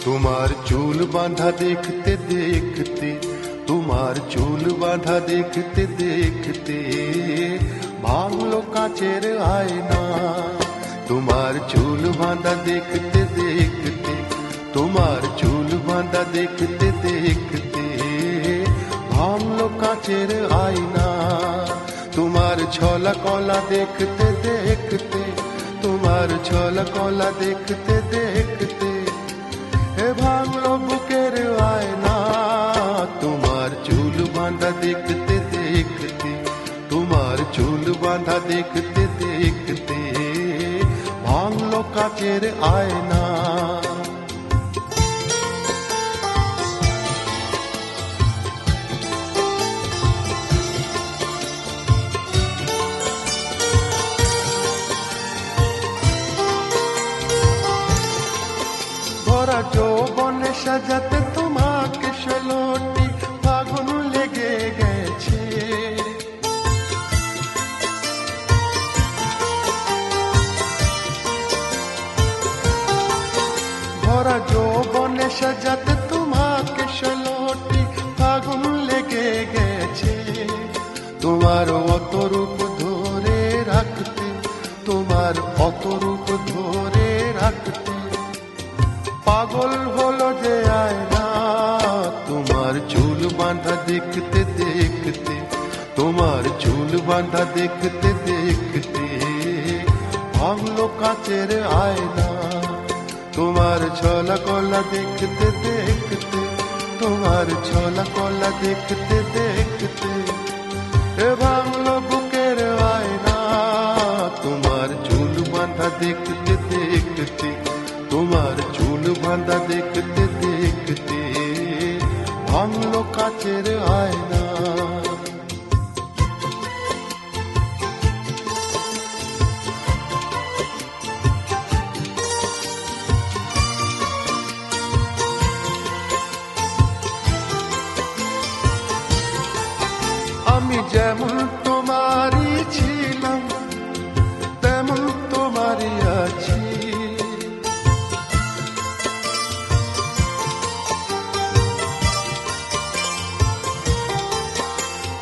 তোমার চুল বাঁধা দেখতে দেখতে, তোমার চুল বাঁধা দেখতে দেখতে ভাঙলো কাচের আয়না। তোমার চুল বাঁধা দেখতে দেখতে, তোমার চুল বাঁধা দেখতে দেখতে ভাঙলো কাচের আয়না। তোমার ছলা কলা দেখতে দেখতে, তোমার ছলা কলা দেখতে দেখতে ভাঙলো বুকের আয়না। তোমার চুল বাঁধা দেখতে দেখতে, তোমার চুল বাঁধা দেখতে দেখতে ভাঙলো কাচের আয়না। ভরা যৌবনে সাজাতে তোমাকে ষোলোটি ফাগুন লেগে গেছে। ভরা যৌবনে সাজাতে তোমাকে ষোলোটি ফাগুন লেগে গেছে। তোমার অত রূপ ধরে রাখতে, তোমার অত রূপ ধরে রাখতে পাগল হলো যে আয়না। তোমার চুল বাঁধা দেখতে দেখতে, তোমার চুল বাঁধা দেখতে দেখতে ভাঙলো কাচের আয়না। তোমার ছলা কলা দেখতে দেখতে, তোমার ছলা কলা দেখতে দেখতে ভাঙলো বুকের আয়না। তোমার চুল বাঁধা দেখতে দেখতে, তোমার চুল বাঁধা দেখতে দেখতে ভাঙলো কাচের আয়না। আমি যেমন তোমারই ছিলাম তেমন তোমারই আছি।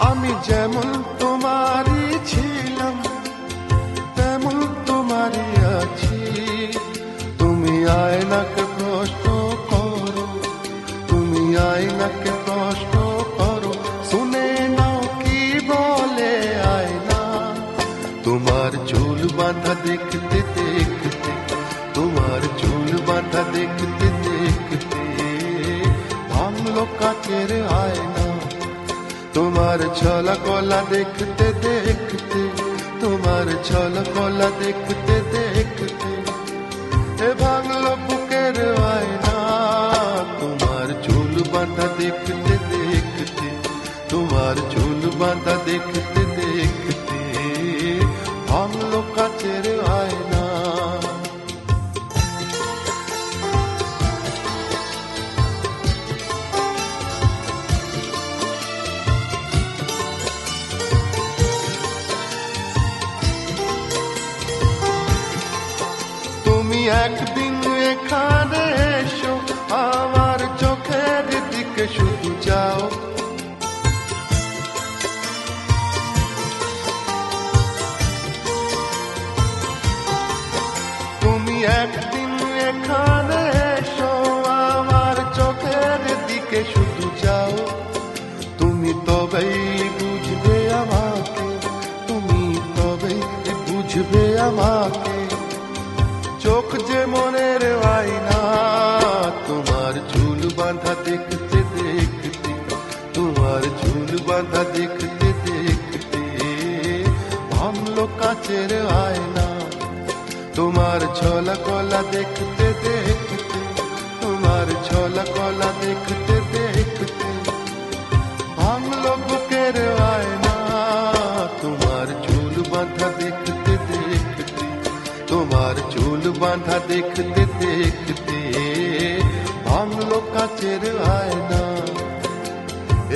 আমি যেমন তোমারই ছিলাম তেমন তোমারই আছি। তুমি আয়নাকে প্রশ্ন করো, তুমি আয়নাকে প্রশ্ন করো, শুনে নাও কি বলে আয়না। তোমার চুল বাঁধা দেখতে দেখতে, তোমার চুল বাঁধা দেখতে দেখতে ভাঙলো কাচের আয়না। তোমার ছলা কলা দেখতে দেখতে, তোমার ছলা কলা দেখতে দেখতে ভাঙলো বুকের আয়না। তোমার চুল বাঁধা দেখতে দেখতে, তোমার চুল বাঁধা দেখতে দেখতে ভাঙলো কাচের আয়না। তুমি একদিন এখানে এসো, আমার চোখের দিকে শুধু যাও। তুমি একদিন এখানে এসো, আমার চোখের দিকে শুধু যাও। তুমি তবেই বুঝবে আমাকে, তুমি তবেই বুঝবে আমাকে। চোখ যে মনের আয়না। তোমার চুল বাঁধা দেখতে দেখতে, তোমার চুল বাঁধা দেখতে দেখতে ভাঙলো কাচের আয়না। তোমার ছলা কলা দেখতে দেখতে, তোমার ছলা কলা দেখতে দেখতে ভাঙলো বুকের আয়না। তোমার চুল বাঁধা দেখতে দেখতে, তোমার চুল বাঁধা দেখতে দেখতে ভাঙলো কাচের আয়না।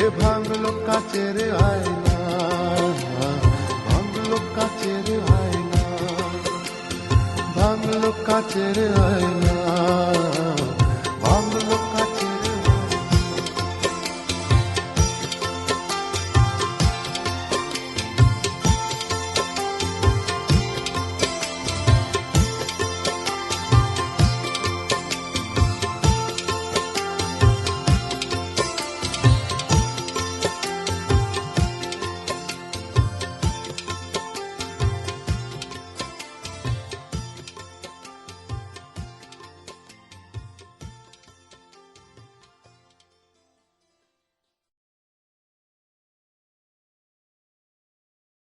এ ভাঙলো কাচের আয়না, ভাঙলো কাচের আয়না, ভাঙলো কাচের আয়না।